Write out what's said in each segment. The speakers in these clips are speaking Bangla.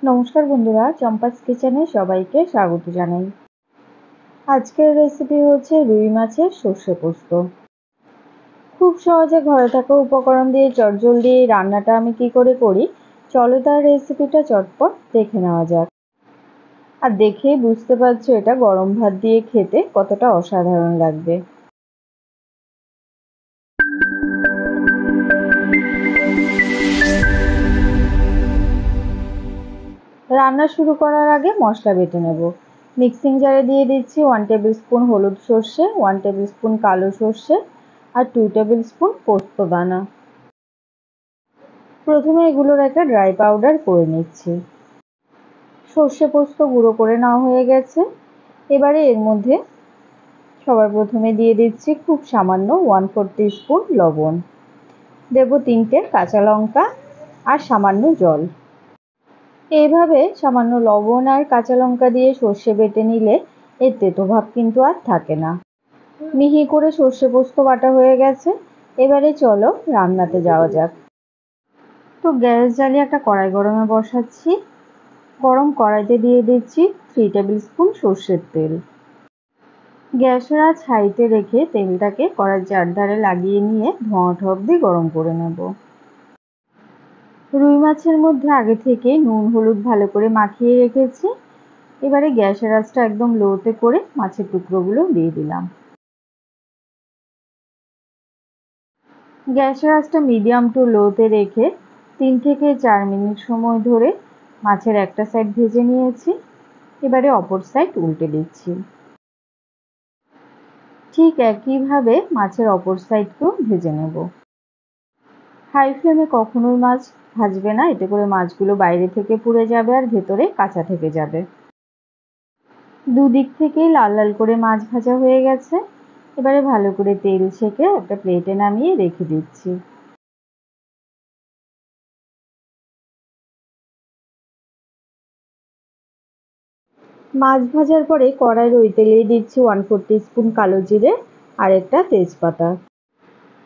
নমস্কার বন্ধুরা, চম্পাস কিচেনে সবাইকে স্বাগত জানাই। আজকের রেসিপি হচ্ছে রুই মাছের সর্ষে পোস্ত। খুব সহজে ঘরে থাকা উপকরণ দিয়ে চটজলদি এই রান্নাটা আমি কি করে করি, চলো তার রেসিপিটা চটপট দেখে নেওয়া যাক। আর দেখেই বুঝতে পারছো এটা গরম ভাত দিয়ে খেতে কতটা অসাধারণ লাগবে। রান্না শুরু করার আগে মশলা বেটে নেব। মিক্সিং জারে দিয়ে দিচ্ছি 1 টেবিল স্পুন হলুদ সর্ষে, 1 টেবিল স্পুন কালো সর্ষে আর 2 টেবিল স্পুন পোস্ত দানা। প্রথমে এগুলোর একটা ড্রাই পাউডার করে নিচ্ছি। সর্ষে পোস্ত গুঁড়ো করে নেওয়া হয়ে গেছে। এবারে এর মধ্যে সবার প্রথমে দিয়ে দিচ্ছি খুব সামান্য 1/4 টিস্পুন লবণ, দেব 3টে কাঁচা লঙ্কা আর সামান্য জল। এইভাবে সামান্য লবণ আর কাঁচা লঙ্কা দিয়ে সর্ষে বেটে নিলে এর তেতো ভাব কিন্তু আর থাকে না। মিহি করে সর্ষে পোস্ত বাটা হয়ে গেছে। এবারে চলো রান্নাতে যাওয়া যাক। তো গ্যাস জ্বালিয়ে একটা কড়াই গরমে বসাচ্ছি। গরম কড়াইতে দিয়ে দিচ্ছি 3 টেবিল স্পুন সর্ষের তেল। গ্যাসের আঁচ হাইতে রেখে তেলটাকে কড়াইয়ের চারধারে লাগিয়ে নিয়ে ধোঁয়া ওঠা অবধি গরম করে নেব। রুই মাছের মধ্যে আগে থেকে নুন হলুদ ভালো করে মাখিয়ে রেখেছি। এবারে গ্যাসের আঁচটা একদম লোতে করে মাছের টুকরোগুলো দিয়ে দিলাম। গ্যাসের আঁচটা মিডিয়াম টু লোতে রেখে 3 থেকে 4 মিনিট সময় ধরে মাছের একটা সাইড ভেজে নিয়েছি। এবারে অপর সাইড উল্টে দিচ্ছি। ঠিক একইভাবে মাছের অপর সাইডকেও ভেজে নেব। হাই ফ্লেমে কখনোই মাছ ভাজবে না, এতে করে মাছগুলো বাইরে থেকে পুড়ে যাবে আর ভেতরে কাঁচা থেকে যাবে। দুদিক থেকেই লাল লাল করে মাছ ভাজা হয়ে গেছে। এবারে ভালো করে তেল ছেঁকে একটা প্লেটে নামিয়ে রেখে দিচ্ছি। মাছ ভাজার পরে কড়াইয়ের ওই তেলেই দিচ্ছি 1/4 টিস্পুন কালো জিরে আর একটা তেজপাতা।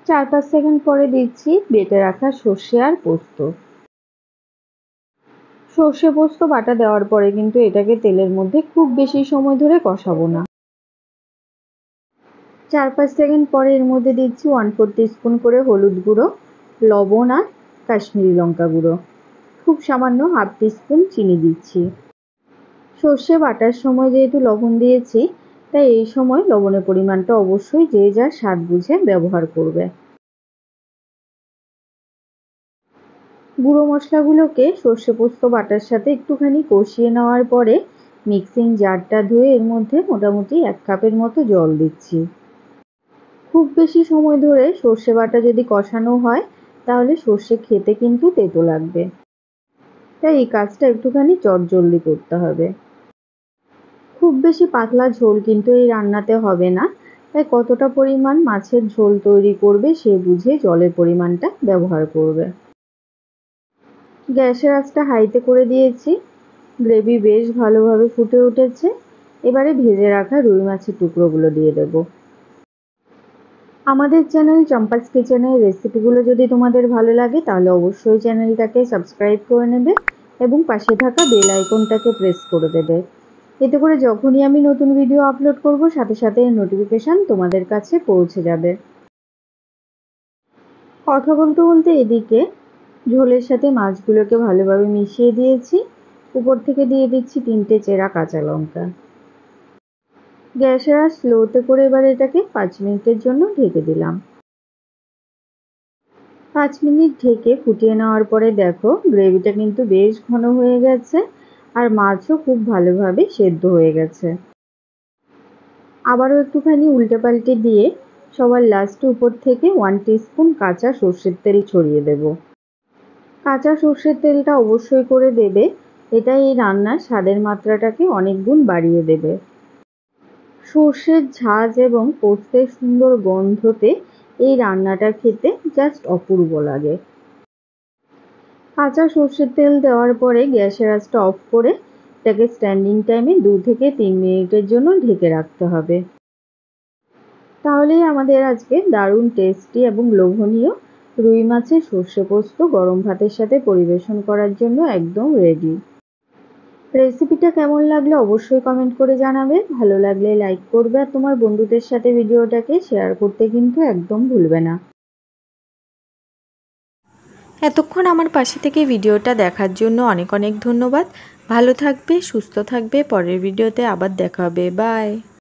4-5 সেকেন্ড পরে দিচ্ছি বেটে রাখা সর্ষে আর পোস্ত। সর্ষে পোস্ত বাটা দেওয়ার পরে কিন্তু এটাকে তেলের মধ্যে খুব বেশি সময় ধরে কষাবো না। 4-5 সেকেন্ড পরে এর মধ্যে দিচ্ছি 1/4 টিস্পুন করে হলুদ গুঁড়ো, লবণ আর কাশ্মীরি লঙ্কা গুঁড়ো। খুব সামান্য 1/2 টিস্পুন চিনি দিচ্ছি। সর্ষে বাটার সময় যেহেতু লবণ দিয়েছি, তাই এই সময় লবণের পরিমাণটা অবশ্যই যে যার স্বাদ বুঝে ব্যবহার করবে। গুঁড়ো মশলাগুলোকে সর্ষে পোস্ত বাটার সাথে একটুখানি কষিয়ে নেওয়ার পরে মিক্সিং জারটা ধুয়ে এর মধ্যে মোটামুটি 1 কাপের মতো জল দিচ্ছি। খুব বেশি সময় ধরে সর্ষে বাটা যদি কষানো হয় তাহলে সর্ষে খেতে কিন্তু তেতো লাগবে, তাই এই কাজটা একটুখানি চটজলদি করতে হবে। খুব বেশি পাতলা ঝোল কিন্তু এই রান্নাতে হবে না, তাই কতটা পরিমাণ মাছের ঝোল তৈরি করবে সে বুঝে জলের পরিমাণটা ব্যবহার করবে। গ্যাসের আঁচটা হাইতে করে দিয়েছি। গ্রেভি বেশ ভালোভাবে ফুটে উঠেছে। এবারে ভেজে রাখা রুই মাছের টুকরোগুলো দিয়ে দেব। আমাদের চ্যানেল চম্পাস কিচেনের রেসিপিগুলো যদি তোমাদের ভালো লাগে তাহলে অবশ্যই চ্যানেলটাকে সাবস্ক্রাইব করে নেবে এবং পাশে থাকা বেল আইকনটাকে প্রেস করে দেবে। এতে করে যখনই আমি নতুন ভিডিও আপলোড করব সাথে সাথে নোটিফিকেশন তোমাদের কাছে পৌঁছে যাবে। কথা বলতে বলতে এদিকে ঝোলের সাথে মাছগুলোকে ভালোভাবে মিশিয়ে দিয়েছি। উপর থেকে দিয়ে দিচ্ছি 3টে চেরা কাঁচা লঙ্কা। গ্যাসের আঁচ স্লোতে করে এবার এটাকে 5 মিনিটের জন্য ঢেকে দিলাম। 5 মিনিট ঢেকে ফুটিয়ে নেওয়ার পরে দেখো গ্রেভিটা কিন্তু বেশ ঘন হয়ে গেছে আর মাছও খুব ভালোভাবে সেদ্ধ হয়ে গেছে। আবারও একটুখানি উল্টে পাল্টে দিয়ে সবার লাস্টে উপর থেকে 1 টিস্পুন কাঁচা সর্ষের তেল ছড়িয়ে দেব। কাঁচা সর্ষের তেলটা অবশ্যই করে দেবে, এটা এই রান্নার স্বাদের মাত্রাটাকে অনেক গুণ বাড়িয়ে দেবে। সর্ষের ঝাঁঝ এবং পোস্তের সুন্দর গন্ধতে এই রান্নাটা খেতে জাস্ট অপূর্ব লাগে। কাঁচা সর্ষের তেল দেওয়ার পরে গ্যাসের আঁচটা অফ করে এটাকে স্ট্যান্ডিং টাইমে 2 থেকে 3 মিনিটের জন্য ঢেকে রাখতে হবে। তাহলেই আমাদের আজকে দারুণ টেস্টি এবং লোভনীয় রুই মাছের সর্ষে পোস্ত গরম ভাতের সাথে পরিবেশন করার জন্য একদম রেডি। রেসিপিটা কেমন লাগলো অবশ্যই কমেন্ট করে জানাবে। ভালো লাগলে লাইক করবে আর তোমার বন্ধুদের সাথে ভিডিওটাকে শেয়ার করতে কিন্তু একদম ভুলবে না। এতক্ষণ আমার পাশে থেকে ভিডিওটা দেখার জন্য অনেক অনেক ধন্যবাদ। ভালো থাকবে, সুস্থ থাকবে। পরের ভিডিওতে আবার দেখা হবে। বাই।